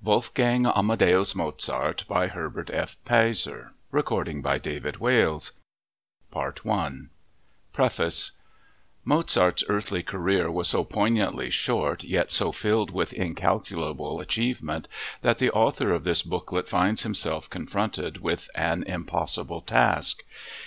Wolfgang Amadeus Mozart by Herbert Peyser. Recording by David Wales. Part 1. Preface. Mozart's earthly career was so poignantly short, yet so filled with incalculable achievement, that the author of this booklet finds himself confronted with an impossible task.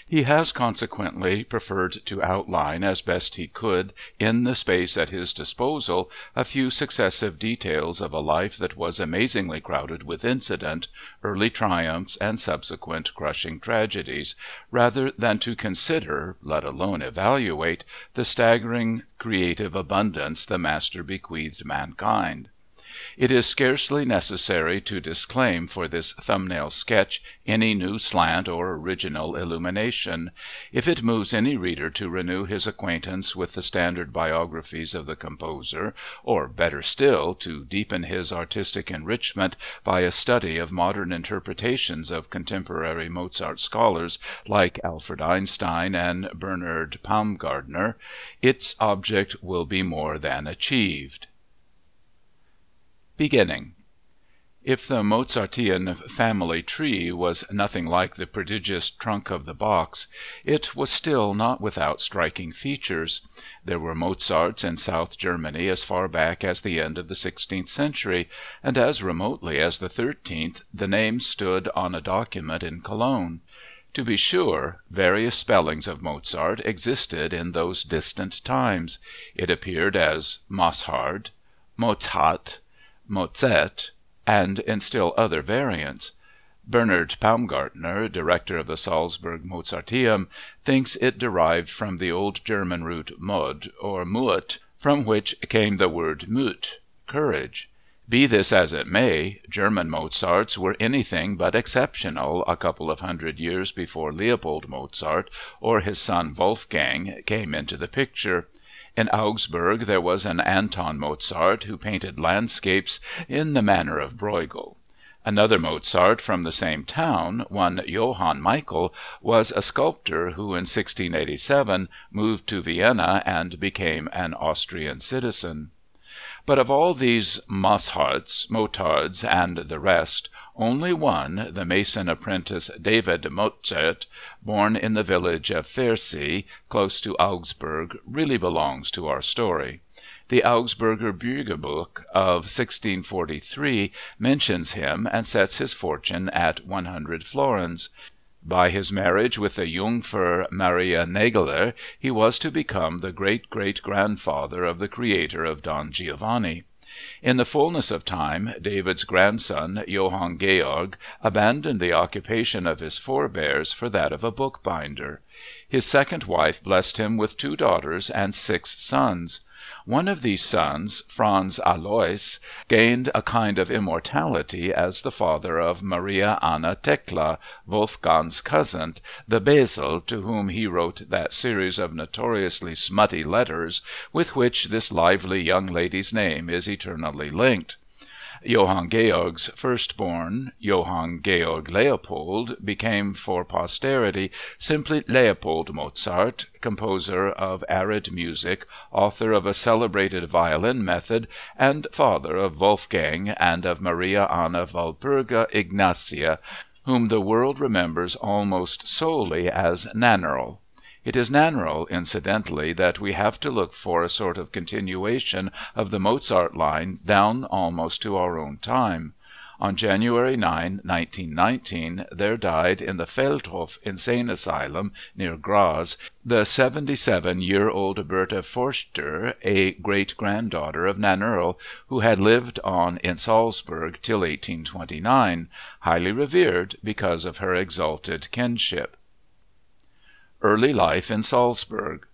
He has consequently preferred to outline as best he could, in the space at his disposal, a few successive details of a life that was amazingly crowded with incident, early triumphs, and subsequent crushing tragedies, rather than to consider, let alone evaluate, the staggering creative abundance the master bequeathed mankind. It is scarcely necessary to disclaim for this thumbnail sketch any new slant or original illumination. If it moves any reader to renew his acquaintance with the standard biographies of the composer, or, better still, to deepen his artistic enrichment by a study of modern interpretations of contemporary Mozart scholars like Alfred Einstein and Bernard Baumgartner, its object will be more than achieved. Beginning. If the Mozartian family tree was nothing like the prodigious trunk of the box, it was still not without striking features. There were Mozarts in South Germany as far back as the end of the 16th century, and as remotely as the 13th the name stood on a document in Cologne. To be sure, various spellings of Mozart existed in those distant times. It appeared as Mosshard, Mozart, Mozart, and in still other variants. Bernard Baumgartner, director of the Salzburg Mozarteum, thinks it derived from the old German root Mod or Mut, from which came the word Mut, courage. Be this as it may, German Mozarts were anything but exceptional a couple of hundred years before Leopold Mozart or his son Wolfgang came into the picture. In Augsburg there was an Anton Mozart who painted landscapes in the manner of Bruegel. Another Mozart from the same town, one Johann Michael, was a sculptor who in 1687 moved to Vienna and became an Austrian citizen. But of all these Mossharts, Motards, and the rest, only one, the mason apprentice David Mozart, born in the village of Pfersee, close to Augsburg, really belongs to our story. The Augsburger Bürgerbuch of 1643 mentions him and sets his fortune at 100 florins. By his marriage with the Jungfer Maria Nägler, he was to become the great-great-grandfather of the creator of Don Giovanni. In the fullness of time, David's grandson, Johann Georg, abandoned the occupation of his forebears for that of a bookbinder. His second wife blessed him with 2 daughters and 6 sons. One of these sons, Franz Alois, gained a kind of immortality as the father of Maria Anna Thekla, Wolfgang's cousin, the Bäsel, to whom he wrote that series of notoriously smutty letters with which this lively young lady's name is eternally linked. Johann Georg's firstborn, Johann Georg Leopold, became for posterity simply Leopold Mozart, composer of arid music, author of a celebrated violin method, and father of Wolfgang and of Maria Anna Walpurga Ignatia, whom the world remembers almost solely as Nannerl. It is Nannerl, incidentally, that we have to look for a sort of continuation of the Mozart line down almost to our own time. On January 9, 1919, there died in the Feldhof Insane Asylum near Graz the 77-year-old Bertha Forster, a great-granddaughter of Nannerl, who had lived on in Salzburg till 1829, highly revered because of her exalted kinship. Early life in Salzburg.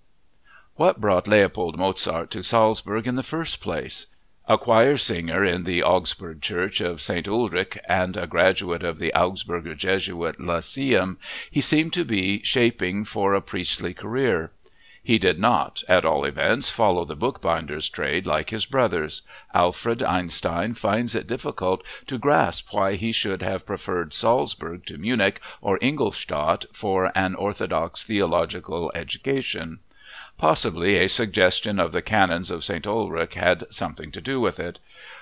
What brought Leopold Mozart to Salzburg in the first place? A choir singer in the Augsburg Church of St. Ulrich and a graduate of the Augsburger Jesuit Lyceum, he seemed to be shaping for a priestly career. He did not, at all events, follow the bookbinder's trade like his brothers. Alfred Einstein finds it difficult to grasp why he should have preferred Salzburg to Munich or Ingolstadt for an orthodox theological education. Possibly a suggestion of the canons of St. Ulrich had something to do with it.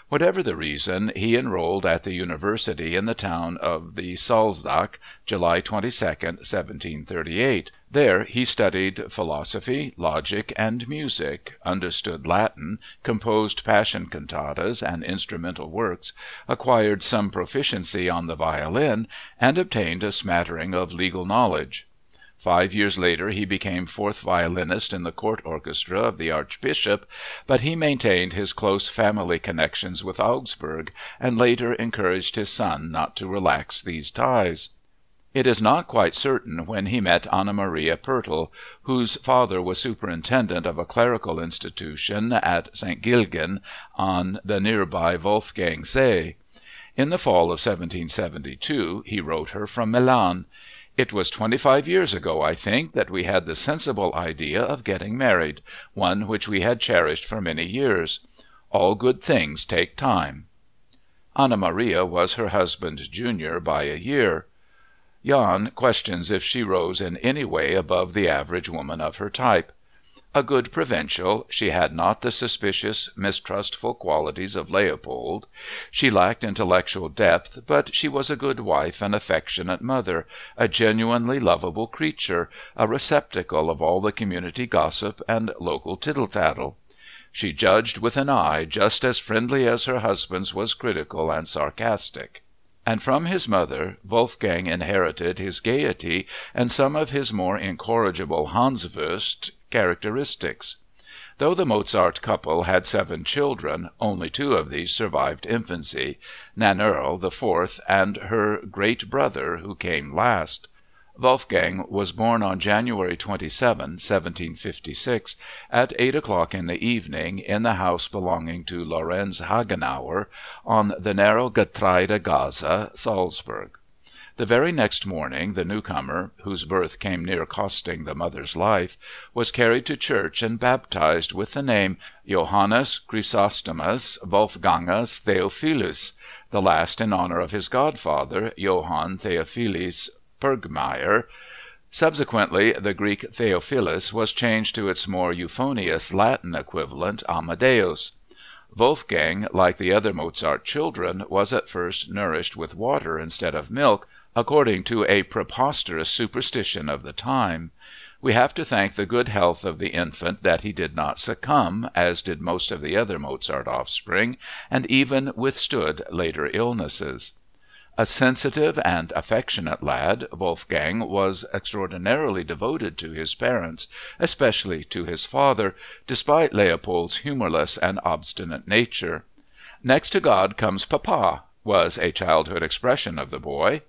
Whatever the reason, he enrolled at the university in the town of the Salzburg, July 22, 1738. There he studied philosophy, logic, and music, understood Latin, composed passion cantatas and instrumental works, acquired some proficiency on the violin, and obtained a smattering of legal knowledge. 5 years later he became fourth violinist in the court orchestra of the archbishop, but he maintained his close family connections with Augsburg, and later encouraged his son not to relax these ties. It is not quite certain when he met Anna Maria Pertl, whose father was superintendent of a clerical institution at St. Gilgen on the nearby Wolfgang See. In the fall of 1772 he wrote her from Milan. "It was 25 years ago, I think, that we had the sensible idea of getting married, one which we had cherished for many years. All good things take time." Anna Maria was her husband's junior by a year. Jahn questions if she rose in any way above the average woman of her type. A good provincial, she had not the suspicious, mistrustful qualities of Leopold. She lacked intellectual depth, but she was a good wife and affectionate mother, a genuinely lovable creature, a receptacle of all the community gossip and local tittle-tattle. She judged with an eye just as friendly as her husband's was critical and sarcastic. And from his mother Wolfgang inherited his gaiety and some of his more incorrigible Hanswurst characteristics. Though the Mozart couple had 7 children, only 2 of these survived infancy, Nannerl, the fourth, and her great brother, who came last. Wolfgang was born on January 27, 1756, at 8 o'clock in the evening, in the house belonging to Lorenz Hagenauer, on the narrow Getreidegasse, Salzburg. The very next morning the newcomer, whose birth came near costing the mother's life, was carried to church and baptized with the name Johannes Chrysostomus Wolfgangus Theophilus, the last in honor of his godfather, Johann Theophilus Pergmeyer. Subsequently, the Greek Theophilus was changed to its more euphonious Latin equivalent Amadeus. Wolfgang, like the other Mozart children, was at first nourished with water instead of milk, according to a preposterous superstition of the time. We have to thank the good health of the infant that he did not succumb, as did most of the other Mozart offspring, and even withstood later illnesses. A sensitive and affectionate lad, Wolfgang was extraordinarily devoted to his parents, especially to his father, despite Leopold's humorless and obstinate nature. "Next to God comes Papa," was a childhood expression of the boy.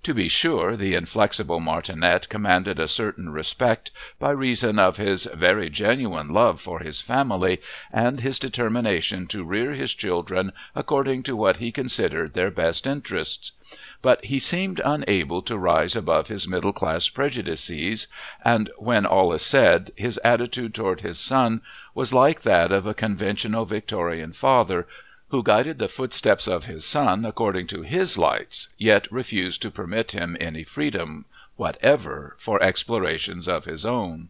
To be sure, the inflexible martinet commanded a certain respect by reason of his very genuine love for his family and his determination to rear his children according to what he considered their best interests. But he seemed unable to rise above his middle-class prejudices, and when all is said, his attitude toward his son was like that of a conventional Victorian father, who guided the footsteps of his son according to his lights, yet refused to permit him any freedom whatever for explorations of his own.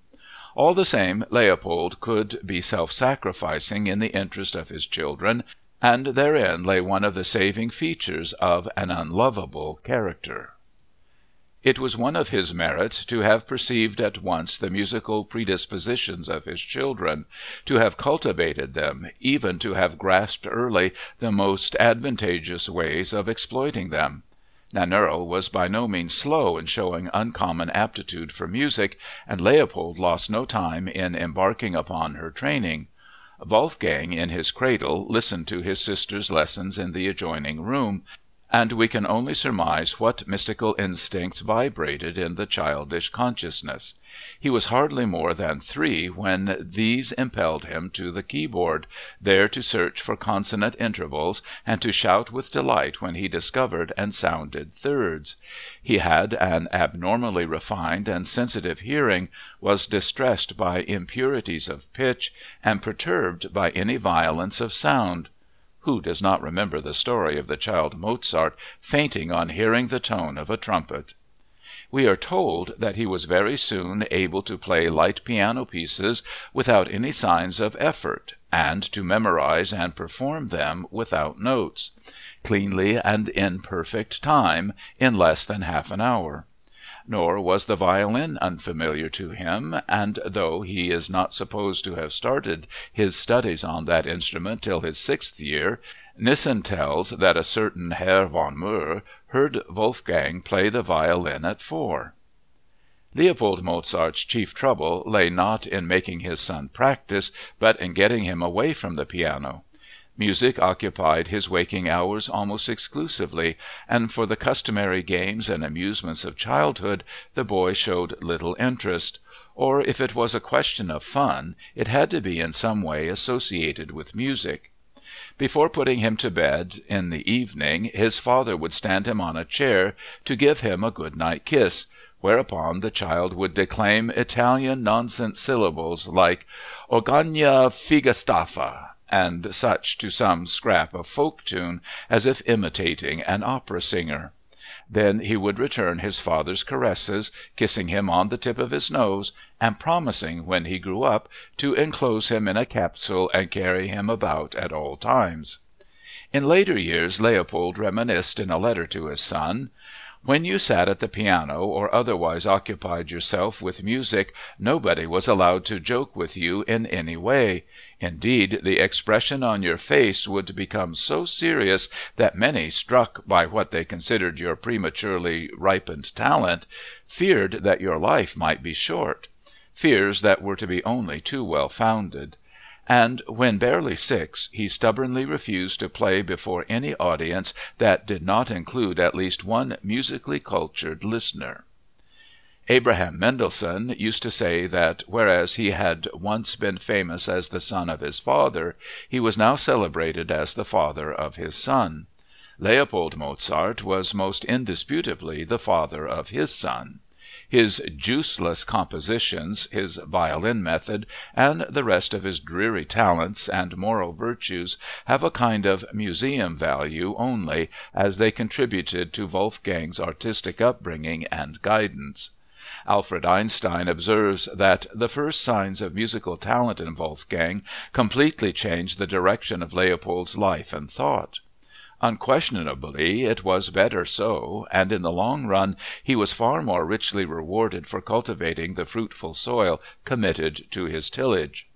All the same, Leopold could be self-sacrificing in the interest of his children, and therein lay one of the saving features of an unlovable character. It was one of his merits to have perceived at once the musical predispositions of his children, to have cultivated them, even to have grasped early the most advantageous ways of exploiting them. Nannerl was by no means slow in showing uncommon aptitude for music, and Leopold lost no time in embarking upon her training. Wolfgang, in his cradle, listened to his sister's lessons in the adjoining room, and we can only surmise what mystical instincts vibrated in the childish consciousness. He was hardly more than 3 when these impelled him to the keyboard, there to search for consonant intervals and to shout with delight when he discovered and sounded thirds. He had an abnormally refined and sensitive hearing, was distressed by impurities of pitch, and perturbed by any violence of sound. Who does not remember the story of the child Mozart fainting on hearing the tone of a trumpet? We are told that he was very soon able to play light piano pieces without any signs of effort, and to memorize and perform them without notes, cleanly and in perfect time, in less than half an hour. Nor was the violin unfamiliar to him, and though he is not supposed to have started his studies on that instrument till his 6th year, Nissen tells that a certain Herr von Meur heard Wolfgang play the violin at 4. Leopold Mozart's chief trouble lay not in making his son practice, but in getting him away from the piano. Music occupied his waking hours almost exclusively, and for the customary games and amusements of childhood the boy showed little interest. Or if it was a question of fun, it had to be in some way associated with music. Before putting him to bed in the evening, his father would stand him on a chair to give him a good-night kiss, whereupon the child would declaim Italian nonsense syllables like "Orgagna figastaffa," and such to some scrap of folk tune, as if imitating an opera singer. Then he would return his father's caresses, kissing him on the tip of his nose, and promising, when he grew up, to enclose him in a capsule and carry him about at all times. In later years Leopold reminisced in a letter to his son, "When you sat at the piano or otherwise occupied yourself with music, nobody was allowed to joke with you in any way. Indeed, the expression on your face would become so serious that many, struck by what they considered your prematurely ripened talent, feared that your life might be short, fears that were to be only too well founded." And when barely 6, he stubbornly refused to play before any audience that did not include at least one musically cultured listener. Abraham Mendelssohn used to say that whereas he had once been famous as the son of his father, he was now celebrated as the father of his son. Leopold Mozart was most indisputably the father of his son. His juiceless compositions, his violin method, and the rest of his dreary talents and moral virtues have a kind of museum value only, as they contributed to Wolfgang's artistic upbringing and guidance. Alfred Einstein observes that the first signs of musical talent in Wolfgang completely changed the direction of Leopold's life and thought. Unquestionably it was better so, and in the long run he was far more richly rewarded for cultivating the fruitful soil committed to his tillage.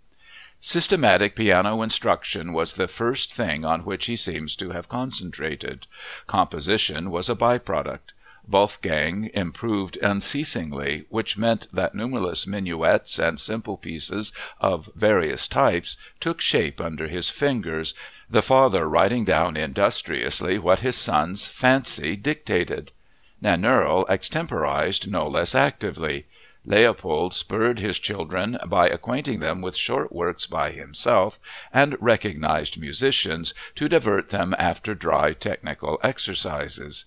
Systematic piano instruction was the first thing on which he seems to have concentrated. Composition was a by-product. Wolfgang improved unceasingly, which meant that numberless minuets and simple pieces of various types took shape under his fingers, the father writing down industriously what his son's fancy dictated. Nannerl extemporized no less actively. Leopold spurred his children by acquainting them with short works by himself, and recognized musicians to divert them after dry technical exercises.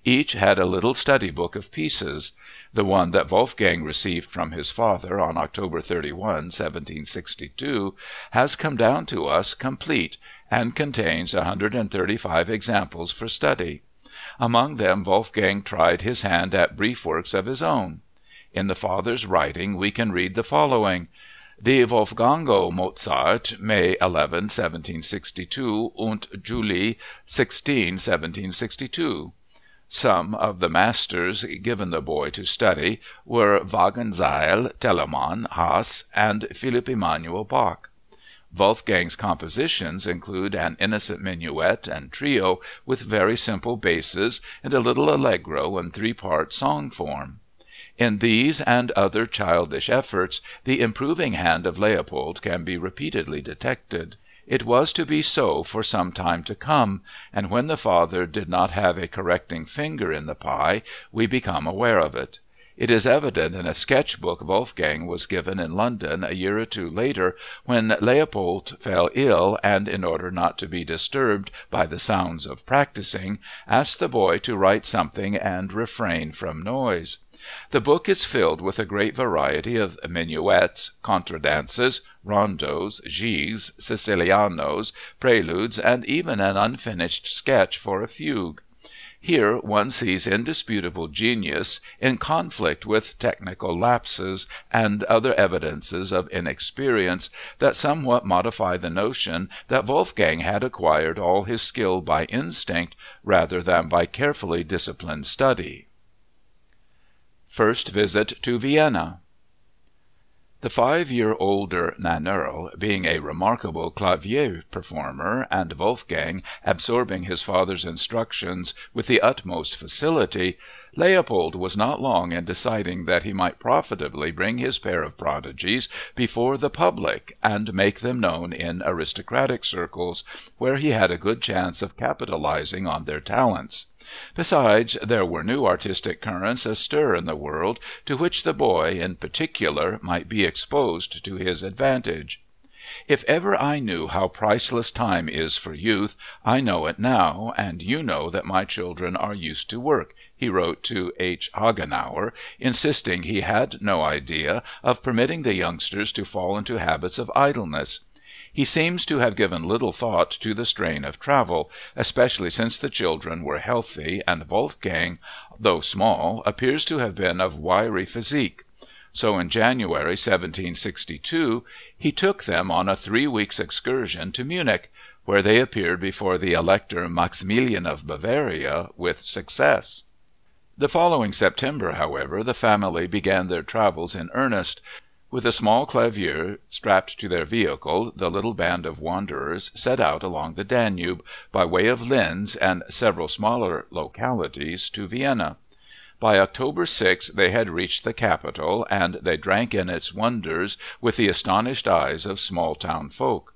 Each had a little study book of pieces. The one that Wolfgang received from his father on October 31, 1762, has come down to us complete and contains 135 examples for study. Among them Wolfgang tried his hand at brief works of his own. In the father's writing we can read the following: Die Wolfgango Mozart, May 11, 1762 und Juli 16, 1762. Some of the masters given the boy to study were Wagenseil, Telemann, Haas, and Philipp Emanuel Bach. Wolfgang's compositions include an innocent minuet and trio with very simple basses and a little allegro and 3-part song form. In these and other childish efforts the improving hand of Leopold can be repeatedly detected. It was to be so for some time to come, and when the father did not have a correcting finger in the pie, we become aware of it. It is evident in a sketch book Wolfgang was given in London a year or two later, when Leopold fell ill and, in order not to be disturbed by the sounds of practicing, asked the boy to write something and refrain from noise. The book is filled with a great variety of minuets, contradances, rondos, gigs, sicilianos, preludes, and even an unfinished sketch for a fugue. Here one sees indisputable genius in conflict with technical lapses and other evidences of inexperience that somewhat modify the notion that Wolfgang had acquired all his skill by instinct rather than by carefully disciplined study. First visit to Vienna. The 5-year-older Nannerl, being a remarkable clavier performer, and Wolfgang absorbing his father's instructions with the utmost facility, Leopold was not long in deciding that he might profitably bring his pair of prodigies before the public and make them known in aristocratic circles, where he had a good chance of capitalizing on their talents. Besides, there were new artistic currents astir in the world to which the boy, in particular, might be exposed to his advantage. "If ever I knew how priceless time is for youth, I know it now, and you know that my children are used to work," he wrote to H. Hagenauer, insisting he had no idea of permitting the youngsters to fall into habits of idleness. He seems to have given little thought to the strain of travel, especially since the children were healthy and Wolfgang, though small, appears to have been of wiry physique. So in January 1762 he took them on a 3 weeks' excursion to Munich, where they appeared before the Elector Maximilian of Bavaria with success. The following September, however, the family began their travels in earnest. With a small clavier strapped to their vehicle, the little band of wanderers set out along the Danube, by way of Linz and several smaller localities, to Vienna. By October 6 they had reached the capital, and they drank in its wonders with the astonished eyes of small-town folk.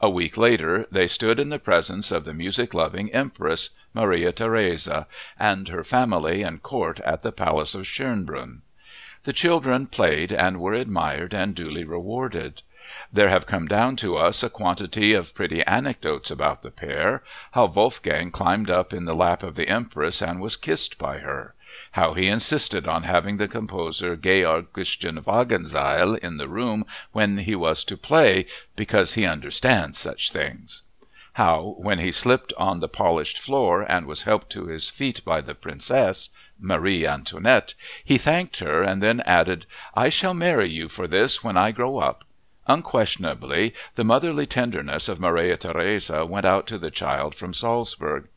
A week later they stood in the presence of the music-loving Empress, Maria Theresa, and her family and court at the Palace of Schönbrunn. The children played and were admired and duly rewarded. There have come down to us a quantity of pretty anecdotes about the pair: how Wolfgang climbed up in the lap of the Empress and was kissed by her; how he insisted on having the composer Georg Christian Wagenseil in the room when he was to play, because he understands such things; how, when he slipped on the polished floor and was helped to his feet by the Princess, Marie Antoinette, he thanked her and then added, "I shall marry you for this when I grow up." Unquestionably, the motherly tenderness of Maria Theresa went out to the child from Salzburg.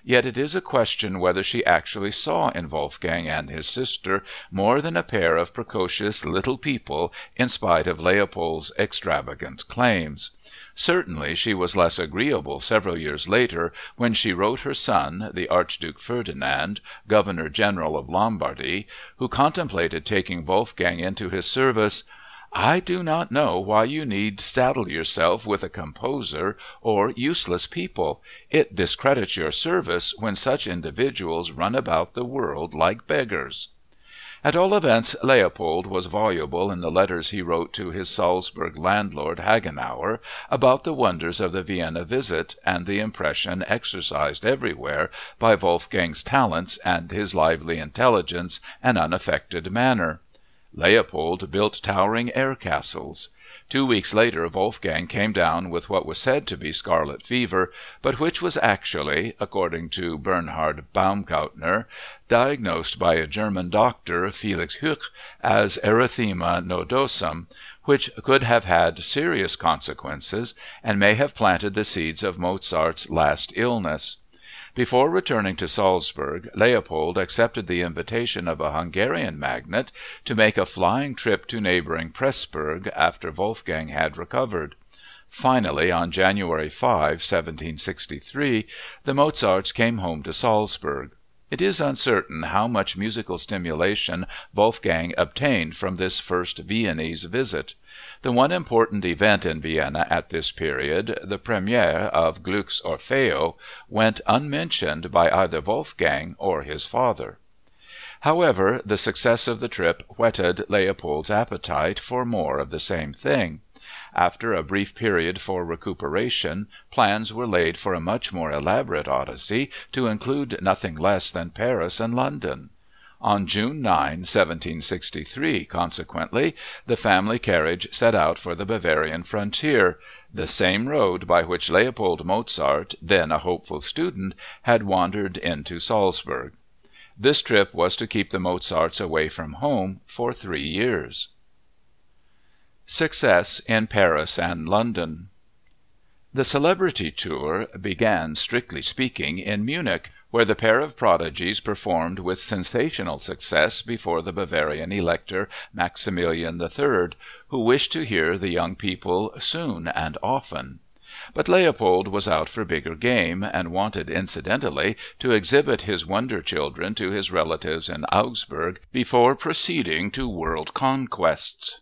Yet it is a question whether she actually saw in Wolfgang and his sister more than a pair of precocious little people, in spite of Leopold's extravagant claims. Certainly she was less agreeable several years later, when she wrote her son, the Archduke Ferdinand, Governor-General of Lombardy, who contemplated taking Wolfgang into his service, "I do not know why you need saddle yourself with a composer or useless people. It discredits your service when such individuals run about the world like beggars." At all events, Leopold was voluble in the letters he wrote to his Salzburg landlord, Hagenauer, about the wonders of the Vienna visit and the impression exercised everywhere by Wolfgang's talents and his lively intelligence and unaffected manner. Leopold built towering air-castles. 2 weeks later Wolfgang came down with what was said to be scarlet fever, but which was actually, according to Bernhard Baumgartner, diagnosed by a German doctor, Felix Huch, as erythema nodosum, which could have had serious consequences and may have planted the seeds of Mozart's last illness. Before returning to Salzburg, Leopold accepted the invitation of a Hungarian magnate to make a flying trip to neighboring Pressburg after Wolfgang had recovered. Finally, on January 5, 1763, the Mozarts came home to Salzburg. It is uncertain how much musical stimulation Wolfgang obtained from this first Viennese visit. The one important event in Vienna at this period, the première of Gluck's Orfeo, went unmentioned by either Wolfgang or his father. However, the success of the trip whetted Leopold's appetite for more of the same thing. After a brief period for recuperation, plans were laid for a much more elaborate odyssey to include nothing less than Paris and London. On June 9, 1763, consequently, the family carriage set out for the Bavarian frontier, the same road by which Leopold Mozart, then a hopeful student, had wandered into Salzburg. This trip was to keep the Mozarts away from home for 3 years. Success in Paris and London. The celebrity tour began, strictly speaking, in Munich, where the pair of prodigies performed with sensational success before the Bavarian Elector Maximilian III, who wished to hear the young people soon and often. But Leopold was out for bigger game, and wanted incidentally to exhibit his wonder children to his relatives in Augsburg before proceeding to world conquests.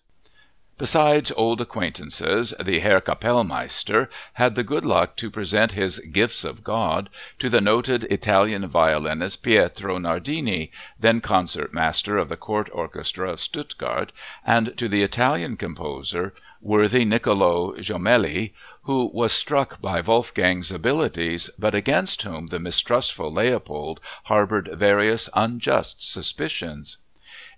Besides old acquaintances, the Herr Kapellmeister had the good luck to present his "Gifts of God" to the noted Italian violinist Pietro Nardini, then concertmaster of the Court Orchestra of Stuttgart, and to the Italian composer, worthy Niccolò Jommelli, who was struck by Wolfgang's abilities, but against whom the mistrustful Leopold harbored various unjust suspicions.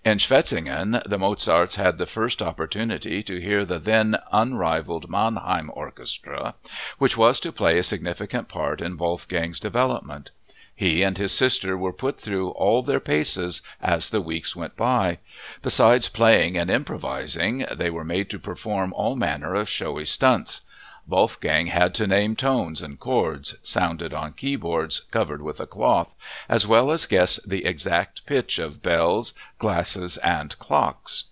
In Schwetzingen, the Mozarts had the first opportunity to hear the then unrivaled Mannheim Orchestra, which was to play a significant part in Wolfgang's development. He and his sister were put through all their paces as the weeks went by. Besides playing and improvising, they were made to perform all manner of showy stunts. Wolfgang had to name tones and chords, sounded on keyboards covered with a cloth, as well as guess the exact pitch of bells, glasses, and clocks.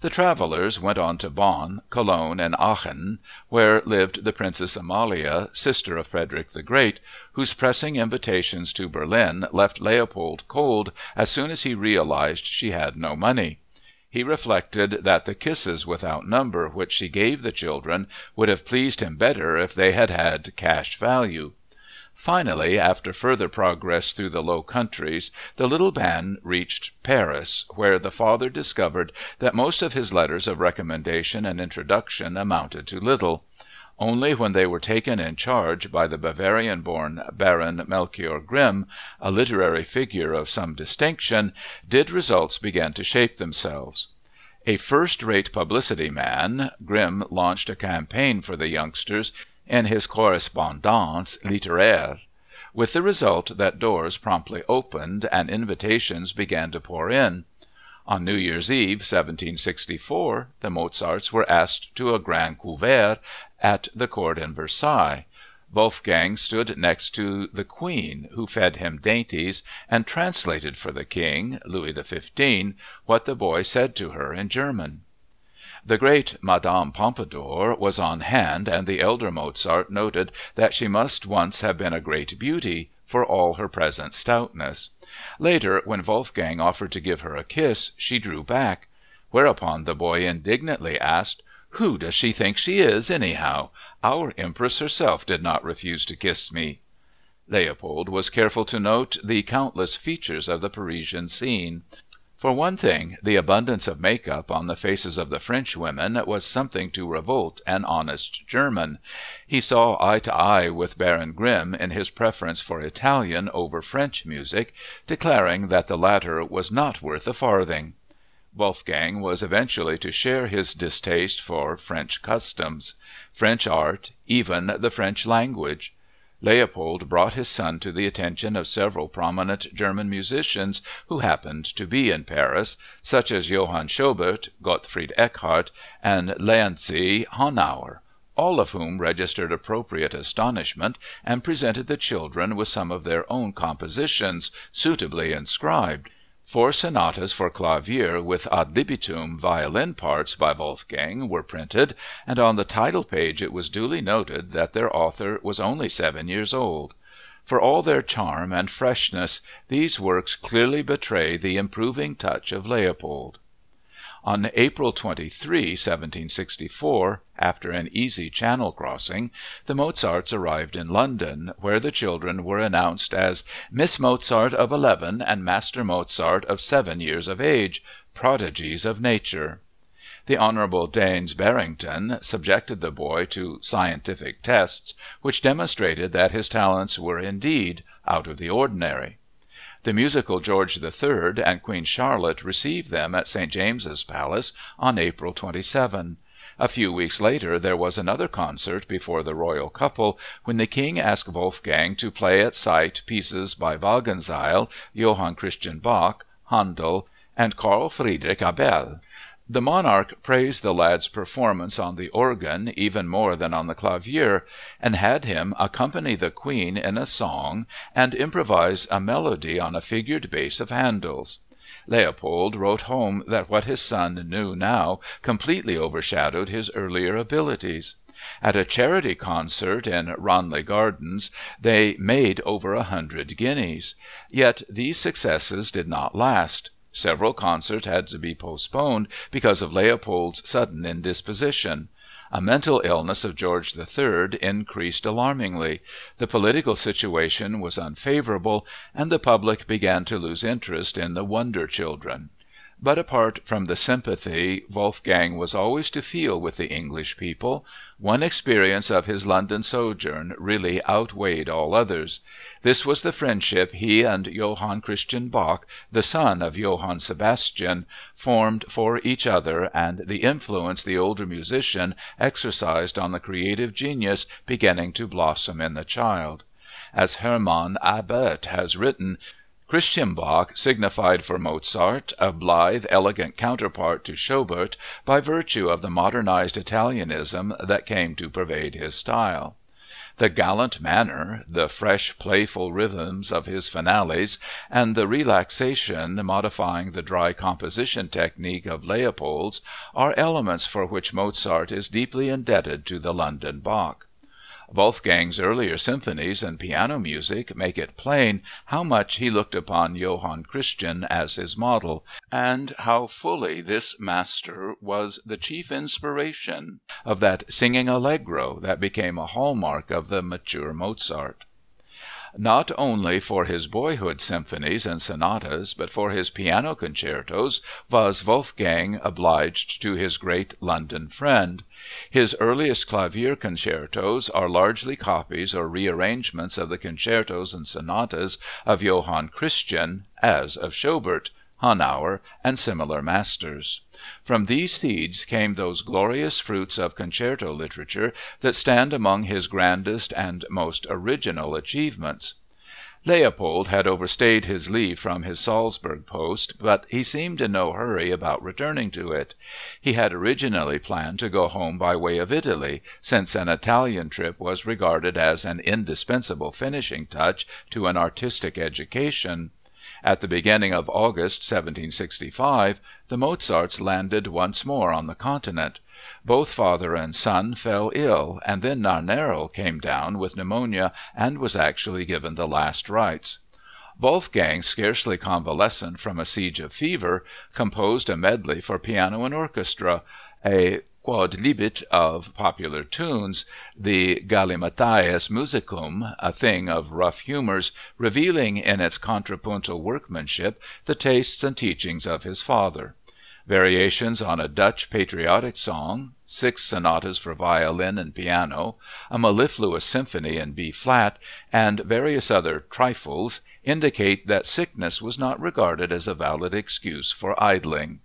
The travelers went on to Bonn, Cologne, and Aachen, where lived the Princess Amalia, sister of Frederick the Great, whose pressing invitations to Berlin left Leopold cold as soon as he realized she had no money. He reflected that the kisses without number which she gave the children would have pleased him better if they had had cash value. Finally, after further progress through the Low Countries, the little band reached Paris, where the father discovered that most of his letters of recommendation and introduction amounted to little. Only when they were taken in charge by the Bavarian-born Baron Melchior Grimm, a literary figure of some distinction, did results begin to shape themselves. A first-rate publicity man, Grimm launched a campaign for the youngsters in his Correspondance littéraire, with the result that doors promptly opened and invitations began to pour in. On New Year's Eve, 1764, the Mozarts were asked to a grand couvert at the court in Versailles. Wolfgang stood next to the Queen, who fed him dainties, and translated for the King, Louis XV, what the boy said to her in German. The great Madame Pompadour was on hand, and the elder Mozart noted that she must once have been a great beauty, for all her present stoutness. Later, when Wolfgang offered to give her a kiss, she drew back, whereupon the boy indignantly asked, "Who does she think she is, anyhow? Our Empress herself did not refuse to kiss me." Leopold was careful to note the countless features of the Parisian scene. For one thing, the abundance of make-up on the faces of the French women was something to revolt an honest German. He saw eye to eye with Baron Grimm in his preference for Italian over French music, declaring that the latter was not worth a farthing. Wolfgang was eventually to share his distaste for French customs, French art, even the French language. Leopold brought his son to the attention of several prominent German musicians who happened to be in Paris, such as Johann Schobert, Gottfried Eckhart, and Leoncy Honauer, all of whom registered appropriate astonishment and presented the children with some of their own compositions, suitably inscribed. 4 sonatas for clavier with ad libitum violin parts by Wolfgang were printed, and on the title page it was duly noted that their author was only 7 years old. For all their charm and freshness, these works clearly betray the improving touch of Leopold. On April 23, 1764, after an easy Channel crossing, the Mozarts arrived in London, where the children were announced as Miss Mozart of 11 and Master Mozart of 7 years of age, prodigies of nature. The Honorable Daines Barrington subjected the boy to scientific tests, which demonstrated that his talents were indeed out of the ordinary. The musical George III and Queen Charlotte received them at St. James's Palace on April 27. A few weeks later there was another concert before the royal couple, when the king asked Wolfgang to play at sight pieces by Wagenseil, Johann Christian Bach, Handel, and Carl Friedrich Abel. The monarch praised the lad's performance on the organ even more than on the clavier, and had him accompany the queen in a song and improvise a melody on a figured bass of Handel's. Leopold wrote home that what his son knew now completely overshadowed his earlier abilities. At a charity concert in Ranelagh Gardens they made over 100 guineas. Yet these successes did not last. Several concerts had to be postponed because of Leopold's sudden indisposition. A mental illness of George III increased alarmingly. The political situation was unfavorable, and the public began to lose interest in the wonder children. But apart from the sympathy Wolfgang was always to feel with the English people, one experience of his London sojourn really outweighed all others. This was the friendship he and Johann Christian Bach, the son of Johann Sebastian, formed for each other, and the influence the older musician exercised on the creative genius beginning to blossom in the child. As Hermann Abert has written, Christian Bach signified for Mozart a blithe, elegant counterpart to Schubert by virtue of the modernized Italianism that came to pervade his style. The gallant manner, the fresh, playful rhythms of his finales, and the relaxation modifying the dry composition technique of Leopold's are elements for which Mozart is deeply indebted to the London Bach. Wolfgang's earlier symphonies and piano music make it plain how much he looked upon Johann Christian as his model, and how fully this master was the chief inspiration of that singing allegro that became a hallmark of the mature Mozart. Not only for his boyhood symphonies and sonatas, but for his piano concertos was Wolfgang obliged to his great London friend. His earliest clavier concertos are largely copies or rearrangements of the concertos and sonatas of Johann Christian, as of Schubert, Hanauer, and similar masters. From these seeds came those glorious fruits of concerto literature that stand among his grandest and most original achievements. Leopold had overstayed his leave from his Salzburg post, but he seemed in no hurry about returning to it. He had originally planned to go home by way of Italy, since an Italian trip was regarded as an indispensable finishing touch to an artistic education. At the beginning of August 1765, the Mozarts landed once more on the continent. Both father and son fell ill, and then Narnero came down with pneumonia and was actually given the last rites. Wolfgang, scarcely convalescent from a siege of fever, composed a medley for piano and orchestra, a quodlibet of popular tunes, the Galimathias Musicum, a thing of rough humors, revealing in its contrapuntal workmanship the tastes and teachings of his father. Variations on a Dutch patriotic song, 6 sonatas for violin and piano, a mellifluous symphony in B-flat, and various other trifles indicate that sickness was not regarded as a valid excuse for idling.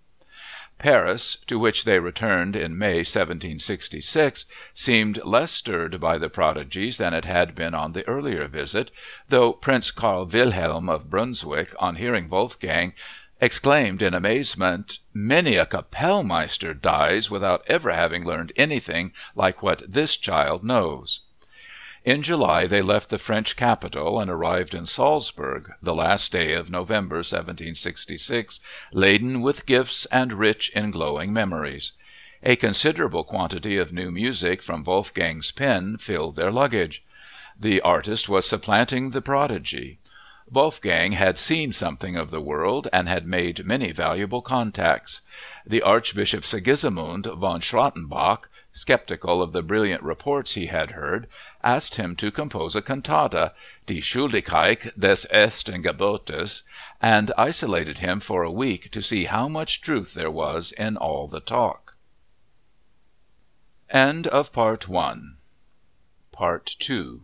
Paris, to which they returned in May 1766, seemed less stirred by the prodigies than it had been on the earlier visit, though Prince Karl Wilhelm of Brunswick, on hearing Wolfgang, exclaimed in amazement, "Many a Kapellmeister dies without ever having learned anything like what this child knows." In July they left the French capital and arrived in Salzburg, the last day of November 1766, laden with gifts and rich in glowing memories. A considerable quantity of new music from Wolfgang's pen filled their luggage. The artist was supplanting the prodigy. Wolfgang had seen something of the world and had made many valuable contacts. The Archbishop Sigismund von Schrattenbach, skeptical of the brilliant reports he had heard, asked him to compose a cantata, Die Schuldigkeit des ersten Gebotes, and isolated him for a week to see how much truth there was in all the talk. End of Part 1. Part 2.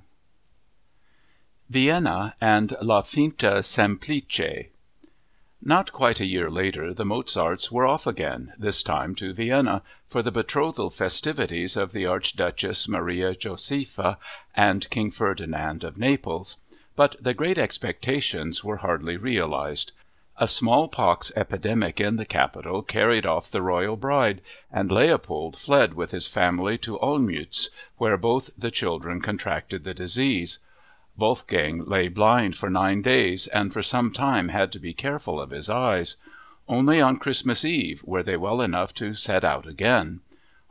Vienna and La Finta Semplice. Not quite a year later, the Mozarts were off again, this time to Vienna, for the betrothal festivities of the Archduchess Maria Josepha and King Ferdinand of Naples. But the great expectations were hardly realized. A smallpox epidemic in the capital carried off the royal bride, and Leopold fled with his family to Olmütz, where both the children contracted the disease. Wolfgang lay blind for 9 days, and for some time had to be careful of his eyes. Only on Christmas Eve were they well enough to set out again.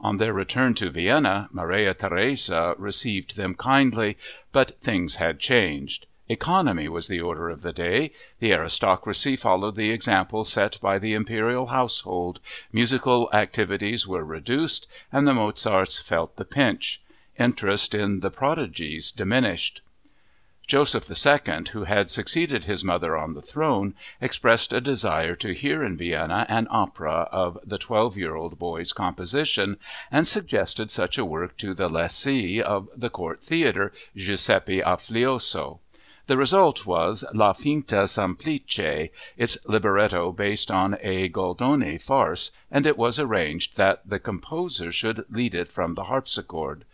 On their return to Vienna, Maria Theresa received them kindly, but things had changed. Economy was the order of the day. The aristocracy followed the example set by the imperial household. Musical activities were reduced, and the Mozarts felt the pinch. Interest in the prodigies diminished. Joseph II, who had succeeded his mother on the throne, expressed a desire to hear in Vienna an opera of the 12-year-old boy's composition, and suggested such a work to the lessee of the court theater, Giuseppe Afflioso. The result was La Finta Semplice, its libretto based on a Goldoni farce, and it was arranged that the composer should lead it from the harpsichord.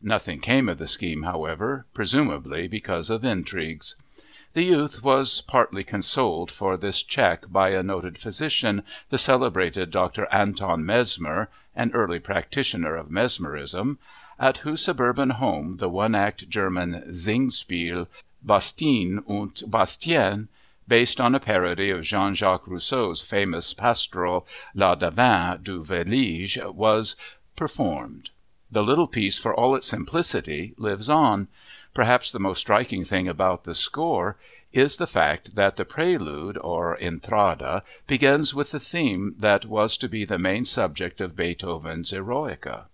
Nothing came of the scheme, however, presumably because of intrigues. The youth was partly consoled for this check by a noted physician, the celebrated Dr. Anton Mesmer, an early practitioner of mesmerism, at whose suburban home the one-act German Singspiel Bastien und Bastien, based on a parody of Jean-Jacques Rousseau's famous pastoral La Devin du Village, was performed. The little piece, for all its simplicity, lives on. Perhaps the most striking thing about the score is the fact that the prelude, or Entrada, begins with the theme that was to be the main subject of Beethoven's Eroica.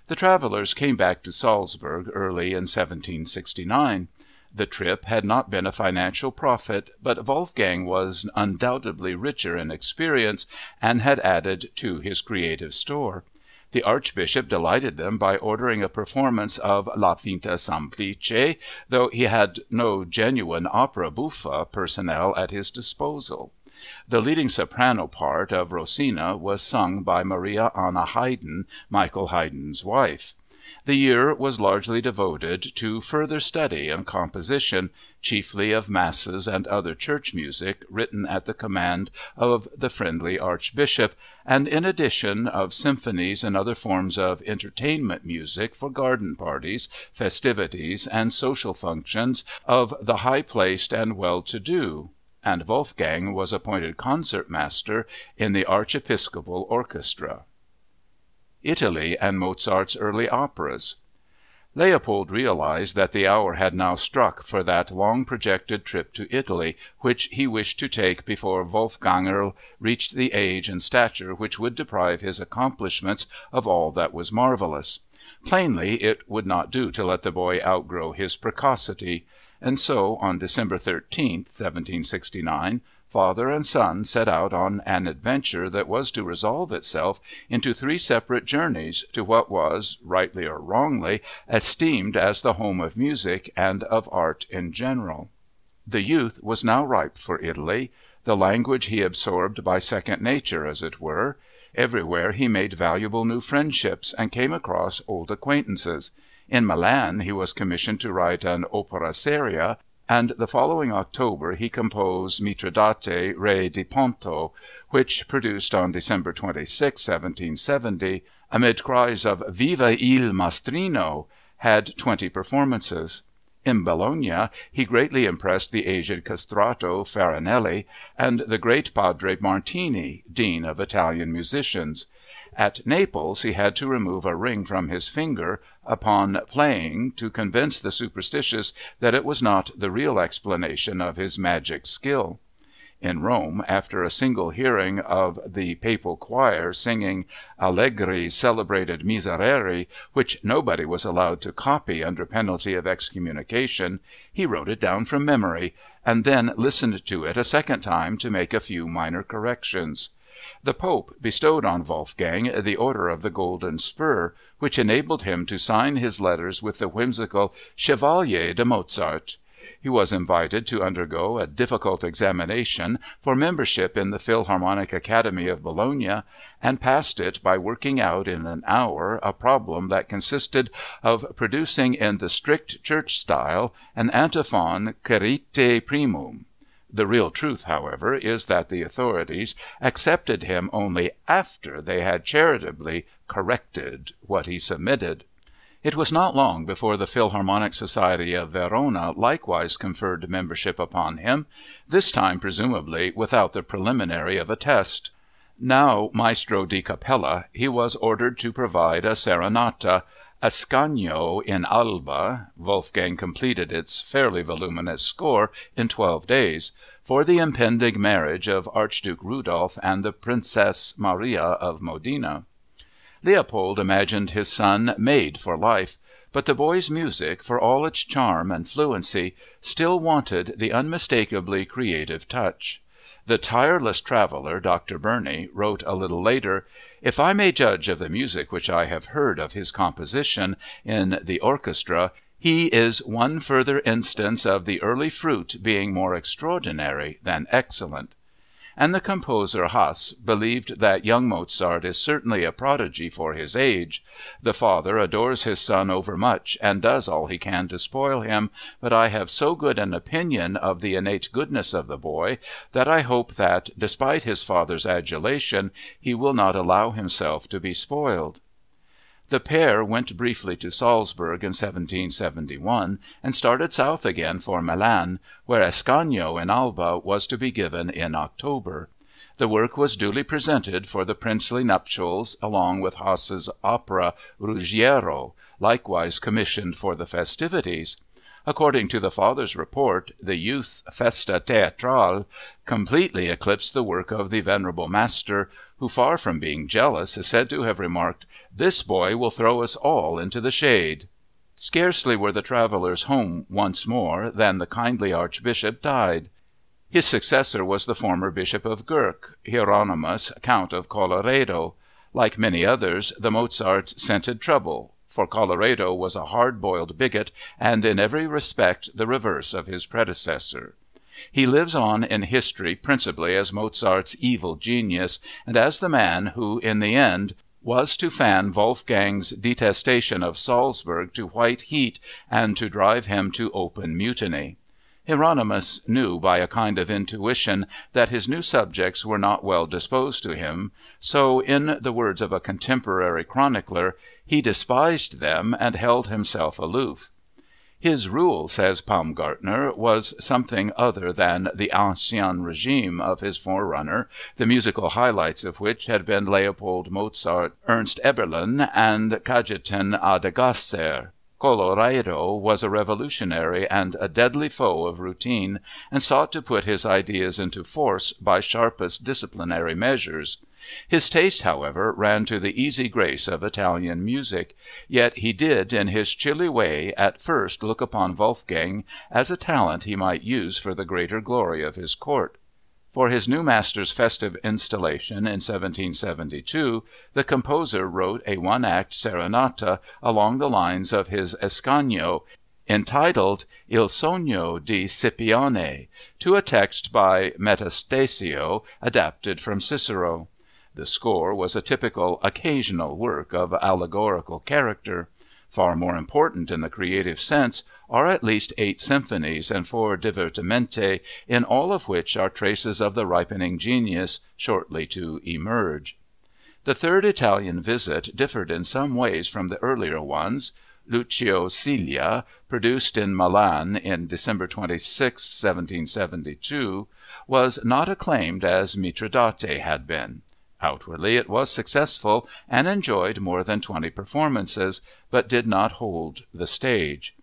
The travelers came back to Salzburg early in 1769. The trip had not been a financial profit, but Wolfgang was undoubtedly richer in experience and had added to his creative store. The archbishop delighted them by ordering a performance of La Finta Semplice, though he had no genuine opera buffa personnel at his disposal. The leading soprano part of Rosina was sung by Maria Anna Haydn, Michael Haydn's wife. The year was largely devoted to further study and composition, chiefly of masses and other church music written at the command of the friendly archbishop, and in addition of symphonies and other forms of entertainment music for garden parties, festivities, and social functions of the high-placed and well-to-do, and Wolfgang was appointed concertmaster in the archiepiscopal orchestra. Italy and Mozart's early operas. Leopold realized that the hour had now struck for that long-projected trip to Italy, which he wished to take before Wolfgangerl reached the age and stature which would deprive his accomplishments of all that was marvelous. Plainly, it would not do to let the boy outgrow his precocity, and so, on December 13th, 1769, father and son set out on an adventure that was to resolve itself into 3 separate journeys to what was, rightly or wrongly, esteemed as the home of music and of art in general. The youth was now ripe for Italy. The language he absorbed by second nature, as it were. Everywhere he made valuable new friendships and came across old acquaintances. In Milan he was commissioned to write an opera seria, and the following October he composed Mitridate, Re di Ponto, which, produced on December 26, 1770, amid cries of "Viva il Maestrino," had 20 performances. In Bologna he greatly impressed the aged castrato Farinelli and the great Padre Martini, dean of Italian musicians. At Naples he had to remove a ring from his finger upon playing to convince the superstitious that it was not the real explanation of his magic skill. In Rome, after a single hearing of the papal choir singing Allegri's celebrated Miserere, which nobody was allowed to copy under penalty of excommunication, he wrote it down from memory, and then listened to it a second time to make a few minor corrections. The Pope bestowed on Wolfgang the Order of the Golden Spur, which enabled him to sign his letters with the whimsical Chevalier de Mozart. He was invited to undergo a difficult examination for membership in the Philharmonic Academy of Bologna, and passed it by working out in an hour a problem that consisted of producing in the strict church style an antiphon Quaerite primum. The real truth, however, is that the authorities accepted him only after they had charitably corrected what he submitted. It was not long before the Philharmonic Society of Verona likewise conferred membership upon him, this time presumably without the preliminary of a test. Now Maestro di Cappella, he was ordered to provide a serenata, Ascanio in Alba (Wolfgang completed its fairly voluminous score in 12 days), for the impending marriage of Archduke Rudolph and the Princess Maria of Modena. Leopold imagined his son made for life, but the boy's music, for all its charm and fluency, still wanted the unmistakably creative touch. The tireless traveler, Dr. Burney, wrote a little later, "If I may judge of the music which I have heard of his composition in the orchestra, he is one further instance of the early fruit being more extraordinary than excellent." And the composer Hasse believed that young Mozart is certainly a prodigy for his age. The father adores his son overmuch and does all he can to spoil him, but I have so good an opinion of the innate goodness of the boy that I hope that, despite his father's adulation, he will not allow himself to be spoiled. The pair went briefly to Salzburg in 1771 and started south again for Milan, where Ascanio in Alba was to be given in October. The work was duly presented for the princely nuptials along with Hasse's opera Ruggiero, likewise commissioned for the festivities. According to the father's report, the youth's Festa Teatrale completely eclipsed the work of the venerable master, who, far from being jealous, is said to have remarked, "This boy will throw us all into the shade." Scarcely were the travelers home once more than the kindly archbishop died. His successor was the former Bishop of Gurk, Hieronymus, Count of Colloredo. Like many others, the Mozarts scented trouble, for Colloredo was a hard-boiled bigot and in every respect the reverse of his predecessor. He lives on in history principally as Mozart's evil genius and as the man who, in the end, was to fan Wolfgang's detestation of Salzburg to white heat and to drive him to open mutiny. Hieronymus knew by a kind of intuition that his new subjects were not well disposed to him, so, in the words of a contemporary chronicler, he despised them and held himself aloof. His rule, says Baumgartner, was something other than the ancien régime of his forerunner, the musical highlights of which had been Leopold Mozart, Ernst Eberlin, and Cajetan Adlgasser. Colloredo was a revolutionary and a deadly foe of routine, and sought to put his ideas into force by sharpest disciplinary measures. His taste, however, ran to the easy grace of Italian music, yet he did in his chilly way at first look upon Wolfgang as a talent he might use for the greater glory of his court. For his new master's festive installation in 1772, the composer wrote a one-act serenata along the lines of his Ascanio, entitled Il Sogno di Scipione, to a text by Metastasio, adapted from Cicero. The score was a typical occasional work of allegorical character. Far more important in the creative sense are at least 8 symphonies and 4 divertimenti, in all of which are traces of the ripening genius shortly to emerge. The third Italian visit differed in some ways from the earlier ones. Lucio Silla, produced in Milan in December 26, 1772, was not acclaimed as Mitridate had been. Outwardly it was successful and enjoyed more than 20 performances, but did not hold the stage.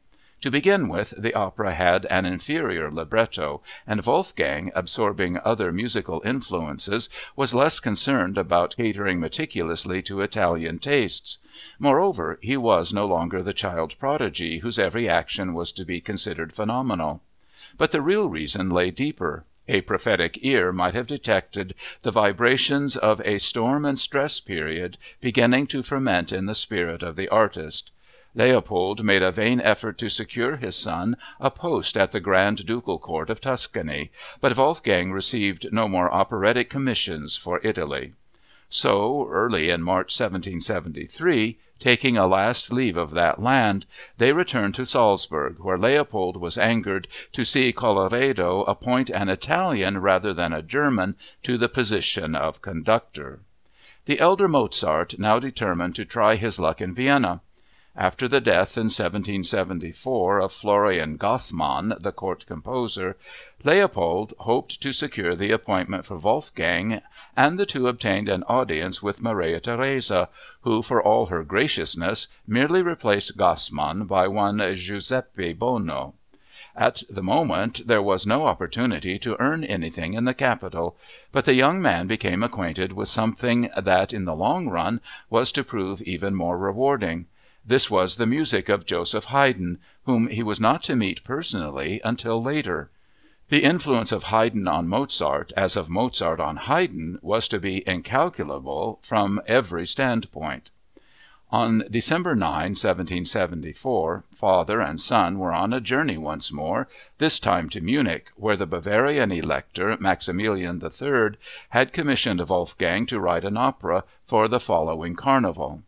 To begin with, the opera had an inferior libretto, and Wolfgang, absorbing other musical influences, was less concerned about catering meticulously to Italian tastes. Moreover, he was no longer the child prodigy whose every action was to be considered phenomenal. But the real reason lay deeper. A prophetic ear might have detected the vibrations of a storm and stress period beginning to ferment in the spirit of the artist. Leopold made a vain effort to secure his son a post at the Grand Ducal Court of Tuscany, but Wolfgang received no more operatic commissions for Italy. So, early in March 1773, taking a last leave of that land, they returned to Salzburg, where Leopold was angered to see Colloredo appoint an Italian rather than a German to the position of conductor. The elder Mozart now determined to try his luck in Vienna. After the death in 1774 of Florian Gassmann, the court composer, Leopold hoped to secure the appointment for Wolfgang, and the two obtained an audience with Maria Theresa, who, for all her graciousness, merely replaced Gassmann by one Giuseppe Bono. At the moment there was no opportunity to earn anything in the capital, but the young man became acquainted with something that, in the long run, was to prove even more rewarding. This was the music of Joseph Haydn, whom he was not to meet personally until later. The influence of Haydn on Mozart, as of Mozart on Haydn, was to be incalculable from every standpoint. On December 9, 1774, father and son were on a journey once more, this time to Munich, where the Bavarian elector, Maximilian III, had commissioned Wolfgang to write an opera for the following carnival.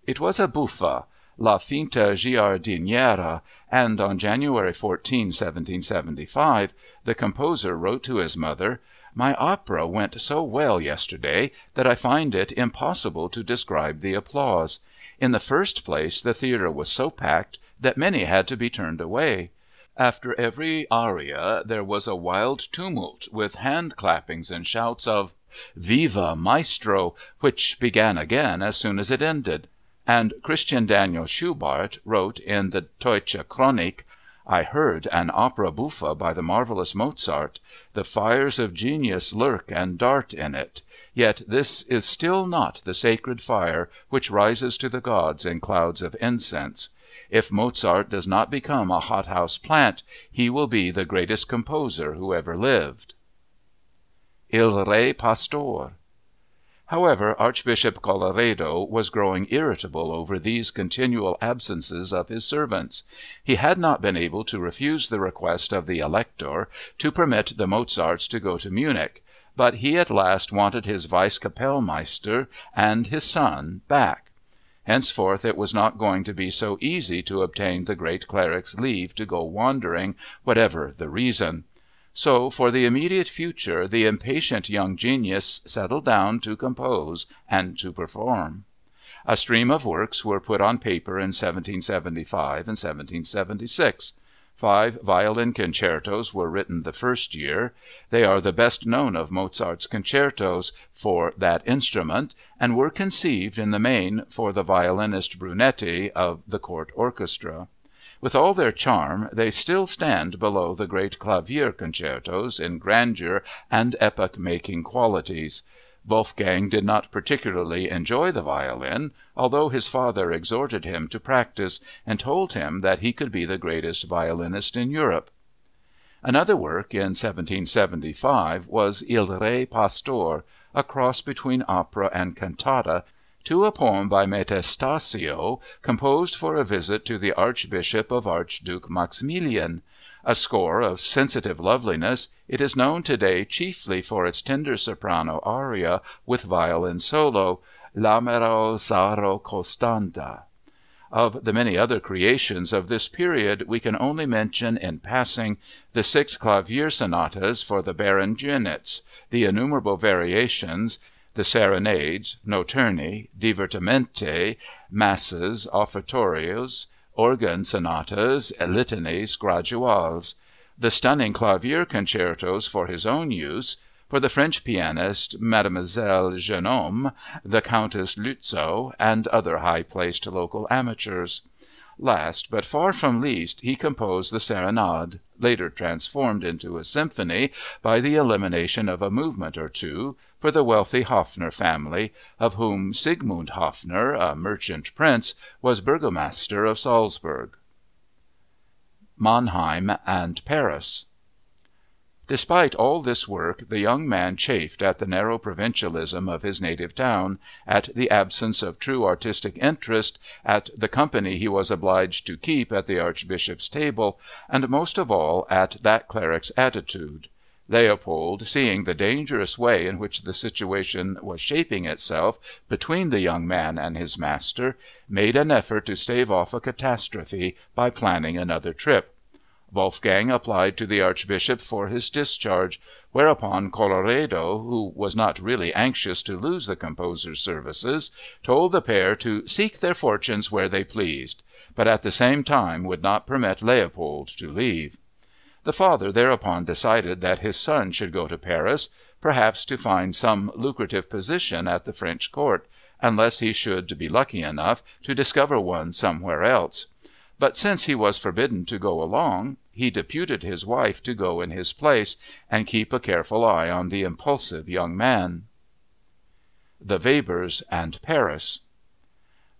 It was a buffa, La Finta Giardiniera, and on January 14, 1775, the composer wrote to his mother, "My opera went so well yesterday that I find it impossible to describe the applause. In the first place, the theater was so packed that many had to be turned away. After every aria there was a wild tumult with hand-clappings and shouts of 'Viva Maestro!' which began again as soon as it ended." And Christian Daniel Schubart wrote in the Deutsche Chronik, "I heard an opera buffa by the marvelous Mozart. The fires of genius lurk and dart in it. Yet this is still not the sacred fire which rises to the gods in clouds of incense. If Mozart does not become a hothouse plant, he will be the greatest composer who ever lived." Il Re Pastor. However, Archbishop Colloredo was growing irritable over these continual absences of his servants. He had not been able to refuse the request of the Elector to permit the Mozarts to go to Munich, but he at last wanted his Vice-Kapellmeister and his son back. Henceforth it was not going to be so easy to obtain the great cleric's leave to go wandering, whatever the reason. So, for the immediate future, the impatient young genius settled down to compose and to perform. A stream of works were put on paper in 1775 and 1776. 5 violin concertos were written the first year. They are the best known of Mozart's concertos for that instrument, and were conceived, in the main, for the violinist Brunetti of the court orchestra. With all their charm, they still stand below the great clavier concertos in grandeur and epoch-making qualities. Wolfgang did not particularly enjoy the violin, although his father exhorted him to practice and told him that he could be the greatest violinist in Europe. Another work in 1775 was Il Re Pastor, a cross between opera and cantata, to a poem by Metastasio, composed for a visit to the Archbishop of Archduke Maximilian. A score of sensitive loveliness, it is known today chiefly for its tender soprano aria with violin solo, L'amero sarò costante. Of the many other creations of this period we can only mention in passing the 6 clavier sonatas for the Baron Dönitz, the innumerable variations, the serenades, notturni, divertimenti, masses, offertorios, organ sonatas, litanies, graduales, the stunning clavier concertos for his own use, for the French pianist Mademoiselle Genome, the Countess Lützow, and other high-placed local amateurs. Last, but far from least, he composed the Serenade, later transformed into a symphony by the elimination of a movement or two, for the wealthy Hoffner family, of whom Sigmund Hoffner, a merchant prince, was burgomaster of Salzburg. Mannheim and Paris. Despite all this work, the young man chafed at the narrow provincialism of his native town, at the absence of true artistic interest, at the company he was obliged to keep at the archbishop's table, and most of all at that cleric's attitude. Leopold, seeing the dangerous way in which the situation was shaping itself between the young man and his master, made an effort to stave off a catastrophe by planning another trip. Wolfgang applied to the archbishop for his discharge, whereupon Colloredo, who was not really anxious to lose the composer's services, told the pair to seek their fortunes where they pleased, but at the same time would not permit Leopold to leave. The father thereupon decided that his son should go to Paris, perhaps to find some lucrative position at the French court, unless he should be lucky enough to discover one somewhere else. But since he was forbidden to go along, he deputed his wife to go in his place and keep a careful eye on the impulsive young man. The Webers and Paris.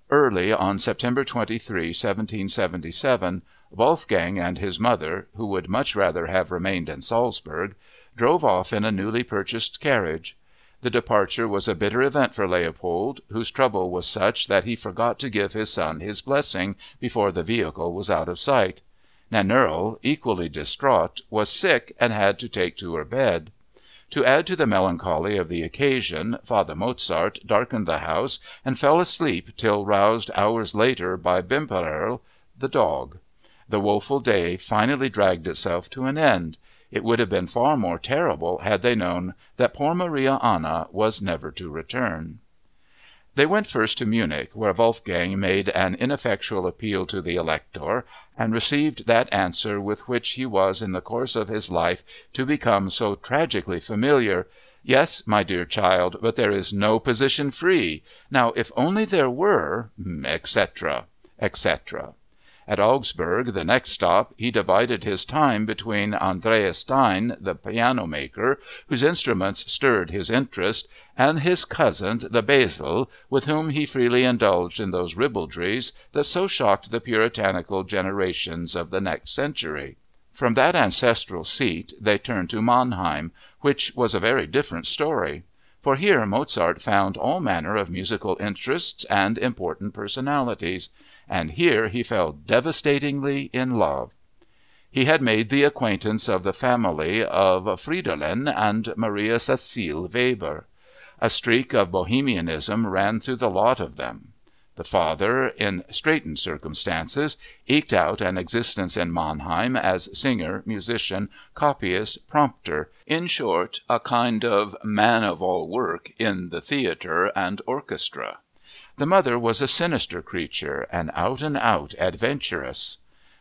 Early on September 23, 1777, Wolfgang and his mother, who would much rather have remained in Salzburg, drove off in a newly purchased carriage. The departure was a bitter event for Leopold, whose trouble was such that he forgot to give his son his blessing before the vehicle was out of sight. Nannerl, equally distraught, was sick and had to take to her bed. To add to the melancholy of the occasion, Father Mozart darkened the house and fell asleep till roused hours later by Bimperl, the dog. The woeful day finally dragged itself to an end. It would have been far more terrible had they known that poor Maria Anna was never to return. They went first to Munich, where Wolfgang made an ineffectual appeal to the Elector, and received that answer with which he was in the course of his life to become so tragically familiar: "Yes, my dear child, but there is no position free. Now, if only there were," etc., etc. At Augsburg, the next stop, he divided his time between Andreas Stein, the piano-maker, whose instruments stirred his interest, and his cousin, the Bäsle, with whom he freely indulged in those ribaldries that so shocked the puritanical generations of the next century. From that ancestral seat they turned to Mannheim, which was a very different story. For here Mozart found all manner of musical interests and important personalities, and here he fell devastatingly in love. He had made the acquaintance of the family of Fridolin and Maria Cecile Weber. A streak of bohemianism ran through the lot of them. The father, in straitened circumstances, eked out an existence in Mannheim as singer, musician, copyist, prompter, in short, a kind of man-of-all-work in the theatre and orchestra. The mother was a sinister creature, an out-and-out adventuress.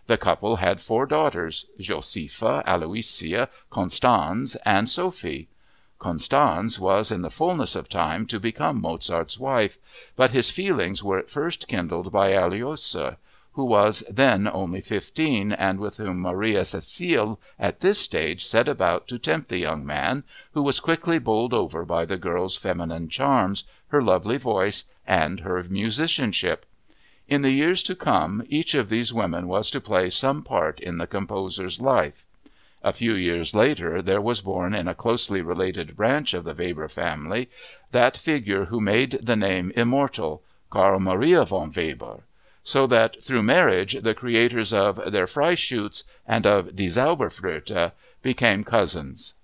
The couple had 4 daughters, Josepha, Aloysia, Constanze, and Sophie. Constanze was in the fullness of time to become Mozart's wife, but his feelings were at first kindled by Aloysia, who was then only 15, and with whom Maria Cecile at this stage set about to tempt the young man, who was quickly bowled over by the girl's feminine charms, her lovely voice, and her musicianship. In the years to come, each of these women was to play some part in the composer's life. A few years later there was born in a closely related branch of the Weber family that figure who made the name immortal, Karl Maria von Weber, so that through marriage the creators of Der Freischütz and of Die Zauberflöte became cousins.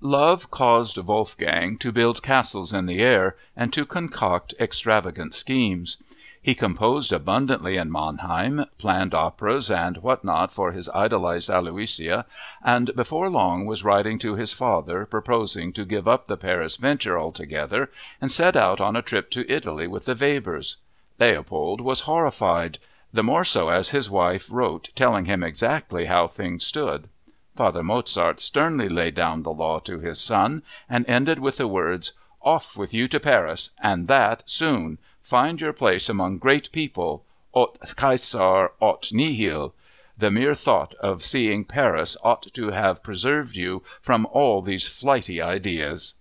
Love caused Wolfgang to build castles in the air and to concoct extravagant schemes. He composed abundantly in Mannheim, planned operas and what not for his idolized Aloysia, and before long was writing to his father proposing to give up the Paris venture altogether and set out on a trip to Italy with the Webers. Leopold was horrified, the more so as his wife wrote telling him exactly how things stood. Father Mozart sternly laid down the law to his son and ended with the words, "Off with you to Paris, and that soon! Find your place among great people, aut Caesar, aut nihil. The mere thought of seeing Paris ought to have preserved you from all these flighty ideas."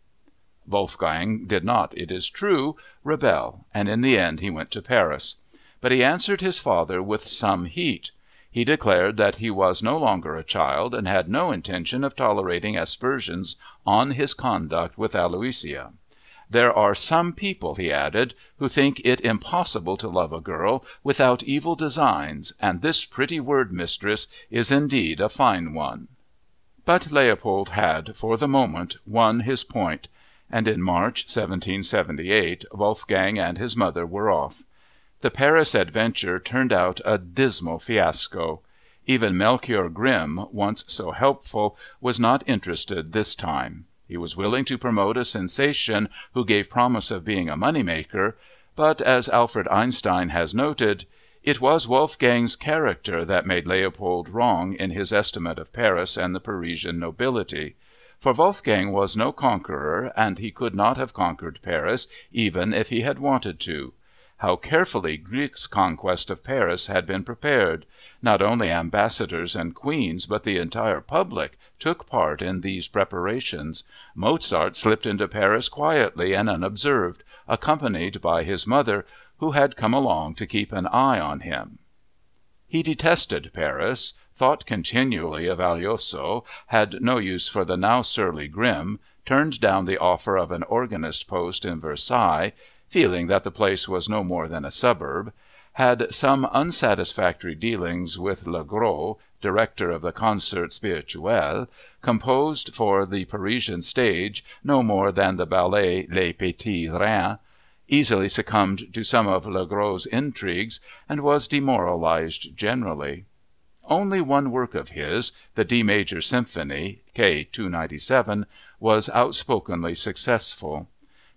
Wolfgang did not, it is true, rebel, and in the end he went to Paris. But he answered his father with some heat. He declared that he was no longer a child and had no intention of tolerating aspersions on his conduct with Aloysia. "There are some people," he added, "who think it impossible to love a girl without evil designs, and this pretty word mistress is indeed a fine one." But Leopold had, for the moment, won his point, and in March 1778 Wolfgang and his mother were off. The Paris adventure turned out a dismal fiasco. Even Melchior Grimm, once so helpful, was not interested this time. He was willing to promote a sensation who gave promise of being a money-maker, but, as Alfred Einstein has noted, it was Wolfgang's character that made Leopold wrong in his estimate of Paris and the Parisian nobility. For Wolfgang was no conqueror, and he could not have conquered Paris, even if he had wanted to. How carefully Gluck's conquest of Paris had been prepared! Not only ambassadors and queens, but the entire public took part in these preparations. Mozart slipped into Paris quietly and unobserved, accompanied by his mother, who had come along to keep an eye on him. He detested Paris, thought continually of Aloysia, had no use for the now surly Grimm, turned down the offer of an organist post in Versailles, feeling that the place was no more than a suburb, had some unsatisfactory dealings with Le Gros, director of the Concert Spirituel, composed for the Parisian stage no more than the ballet Les Petits Reins, easily succumbed to some of Le Gros' intrigues, and was demoralized generally. Only one work of his, the D major Symphony, K. 297, was outspokenly successful.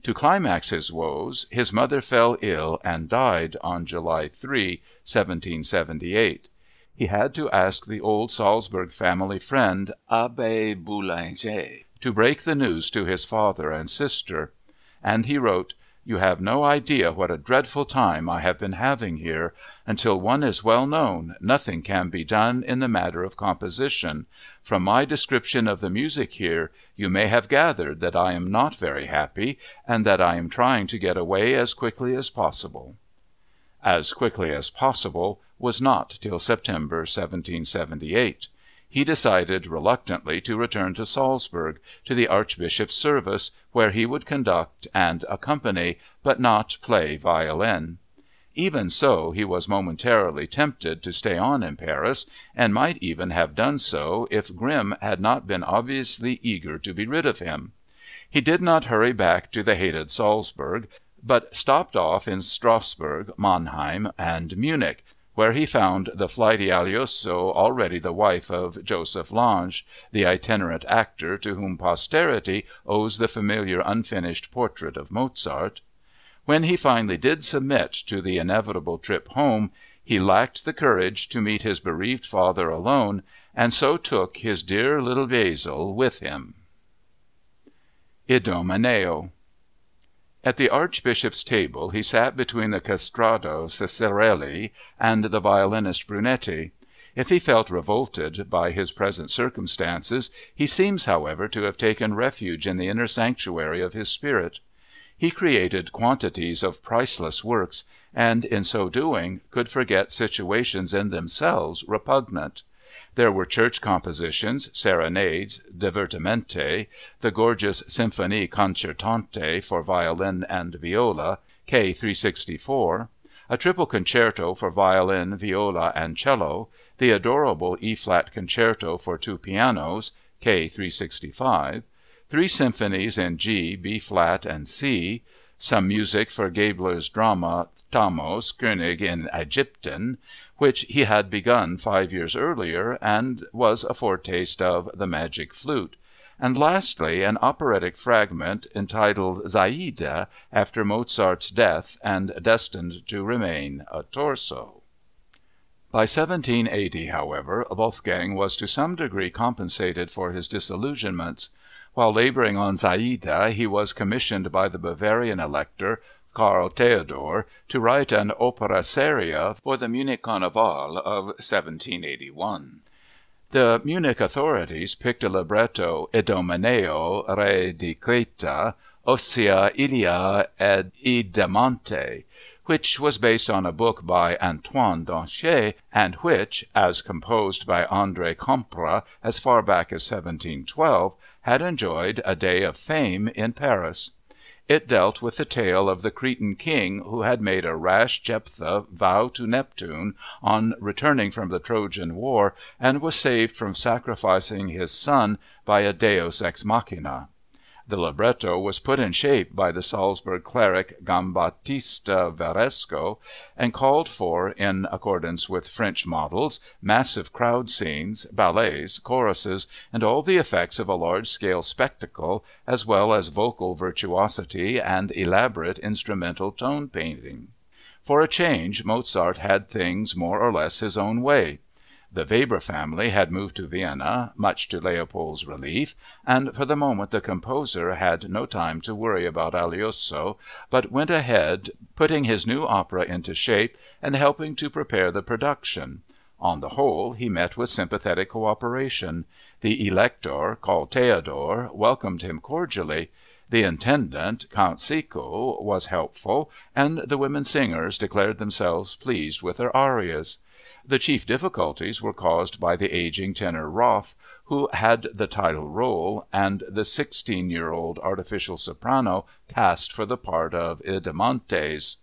To climax his woes, his mother fell ill and died on July 3, 1778. He had to ask the old Salzburg family friend, Abbé Boulanger, to break the news to his father and sister. And he wrote, "You have no idea what a dreadful time I have been having here. Until one is well known, nothing can be done in the matter of composition. From my description of the music here, you may have gathered that I am not very happy, and that I am trying to get away as quickly as possible." As quickly as possible was not till September 1778. He decided reluctantly to return to Salzburg, to the archbishop's service, where he would conduct and accompany, but not play violin. Even so, he was momentarily tempted to stay on in Paris, and might even have done so if Grimm had not been obviously eager to be rid of him. He did not hurry back to the hated Salzburg, but stopped off in Strasbourg, Mannheim, and Munich, where he found the flighty Aloysia already the wife of Joseph Lange, the itinerant actor to whom posterity owes the familiar unfinished portrait of Mozart. When he finally did submit to the inevitable trip home, he lacked the courage to meet his bereaved father alone, and so took his dear little Basil with him. Idomeneo. At the archbishop's table he sat between the castrato Ciccarelli and the violinist Brunetti. If he felt revolted by his present circumstances, he seems, however, to have taken refuge in the inner sanctuary of his spirit. He created quantities of priceless works, and in so doing could forget situations in themselves repugnant. There were church compositions, serenades, divertimenti, the gorgeous Symphonie Concertante for violin and viola, K. 364, a triple concerto for violin, viola, and cello, the adorable E-flat concerto for two pianos, K. 365, three symphonies in G, B-flat, and C, some music for Gabler's drama Thamos, König in Ägypten, which he had begun 5 years earlier and was a foretaste of The Magic Flute, and lastly an operatic fragment entitled Zaide, after Mozart's death and destined to remain a torso. By 1780, however, Wolfgang was to some degree compensated for his disillusionments. While laboring on Zaide, he was commissioned by the Bavarian elector, Karl Theodor, to write an opera seria for the Munich Carnival of 1781. The Munich authorities picked a libretto Idomeneo, re di Creta, ossia Ilia ed Idamante, which was based on a book by Antoine Danchet, and which, as composed by André Campra as far back as 1712, had enjoyed a day of fame in Paris. It dealt with the tale of the Cretan king who had made a rash Jephthah vow to Neptune on returning from the Trojan War and was saved from sacrificing his son by a deus ex machina. The libretto was put in shape by the Salzburg cleric Giambattista Varesco and called for, in accordance with French models, massive crowd scenes, ballets, choruses, and all the effects of a large-scale spectacle, as well as vocal virtuosity and elaborate instrumental tone-painting. For a change, Mozart had things more or less his own way. The Weber family had moved to Vienna, much to Leopold's relief, and for the moment the composer had no time to worry about Aloysius, but went ahead, putting his new opera into shape and helping to prepare the production. On the whole, he met with sympathetic cooperation. The elector, called Theodor, welcomed him cordially. The intendant, Count Seco, was helpful, and the women singers declared themselves pleased with their arias. The chief difficulties were caused by the aging tenor Roff, who had the title role, and the 16-year-old artificial soprano cast for the part of Idomeneus.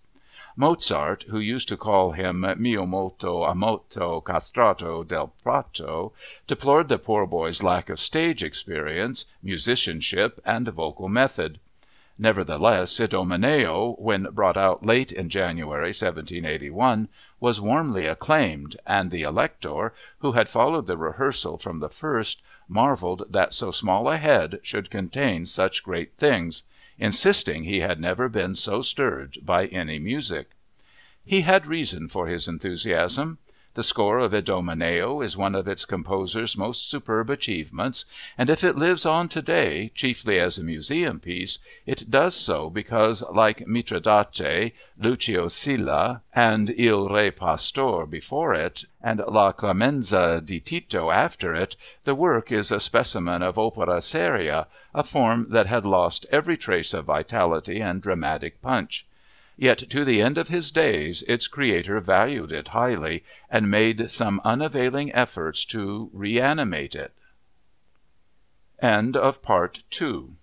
Mozart, who used to call him mio molto amato castrato del prato, deplored the poor boy's lack of stage experience, musicianship, and vocal method. Nevertheless, Idomeneo, when brought out late in January 1781, was warmly acclaimed, and the elector, who had followed the rehearsal from the first, marveled that so small a head should contain such great things, insisting he had never been so stirred by any music. He had reason for his enthusiasm. The score of Idomeneo is one of its composer's most superb achievements, and if it lives on today, chiefly as a museum piece, it does so because, like Mitridate, Lucio Silla, and Il Re Pastor before it, and La Clemenza di Tito after it, the work is a specimen of opera seria, a form that had lost every trace of vitality and dramatic punch. Yet to the end of his days its creator valued it highly and made some unavailing efforts to reanimate it. End of Part 2.